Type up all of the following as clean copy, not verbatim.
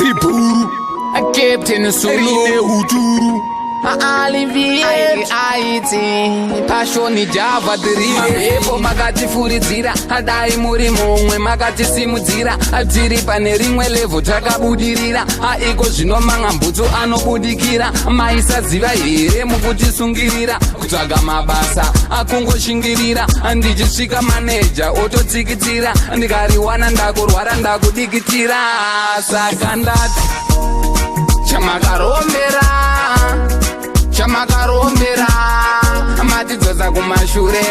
Sipuru Captain Sulu Rine Uturu Olivier Aiti Pashoni Java Drive Epo makati furidzira Adai muri mumwe makati simudzira Tiri pane rimwe levo takabudirira Aiko zvino mangambutso anobudikira Maisaziva here mukutisungirira Kutsvaga mabasa akungoshingirira Ndichisvika maneja ototsikitsira Ndikariwana ndakurwara ndakudikitira Saka ndati chamakarombera matidzosa kumashure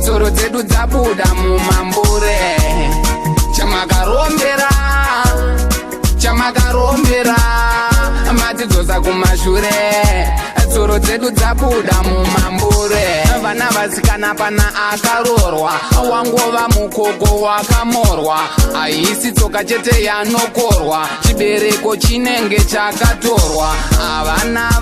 tsoro dzedu dzabuda mumambure chamakarombera matidzosa kumashure tsoro dzedu dzabuda mumambure vana vasikana pana akarorwa wangova mukoko wakamorwa haisi tsoka chete yanokorwa chibereko chinenge chakatorwa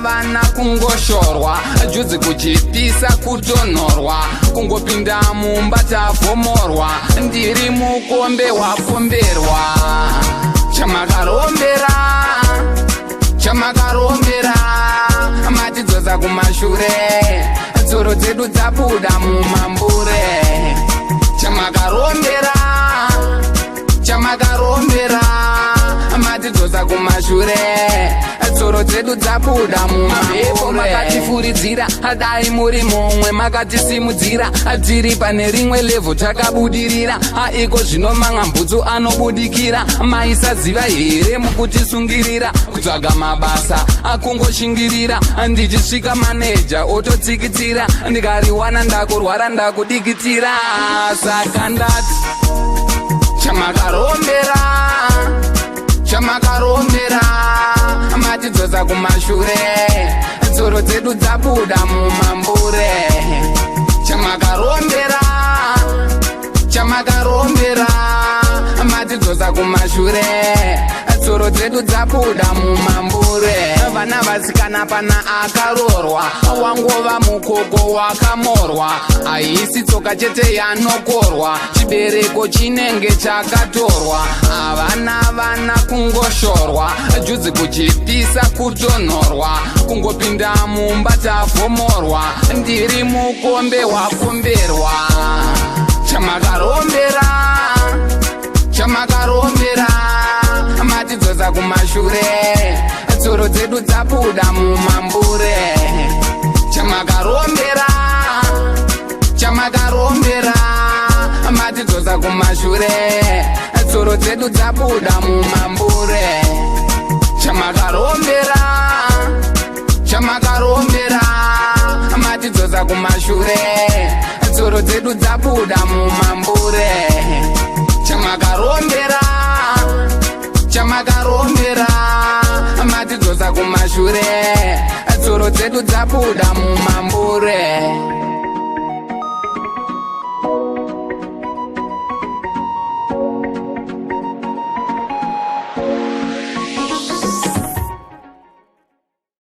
vana kungoshorwa judzi kuchipisa kutonhorwa kungopinda mumba tavhomorwa ndiri mukombe wapomberwa chamakarombera matidzosa kumashure tsoro dzedu dzabuda mumambure chamakarombera matidzosa kumashure tsoro dzedu dzabuda mumamhepo makatifuridzira adai muri mumwe makatisimudzira tiri pane rimwe levo takabudirira aiko zvino mangambutso anobudikira maisaziva here mukutisungirira kutsvaga mabasa akungoshingirira ndichisvika maneja ototsikitsira ndikariwana ndakurwara ndakudikitira saka ndati chamakarombera matidzosa kumashure tsoro dzedu dzabuda mumambure chamakarombera matidzosa kumashure tsoro dzedu dzabuda mumambure vana vasikana pana akarorwa wangova mukoko wakamorwa haisi tsoka chete yanokorwa chibereko chinenge chakatorwa vana kungoshorwa judzi kuchipisa kutonhorwa kungopinda mumba tavhomorwa ndiri mukombe wapomberwa chamakarombera matidzosa kumashure tsoro dzedu dzabuda mumambure chamakarombera matidzosa kumashure tsoro dzedu dzabuda mumambure chamakarombera matidzosa kumashure tsoro dzedu dzabuda mumambure chamakarombera matidzosa kumashure tsoro dzedu dzabuda mumambure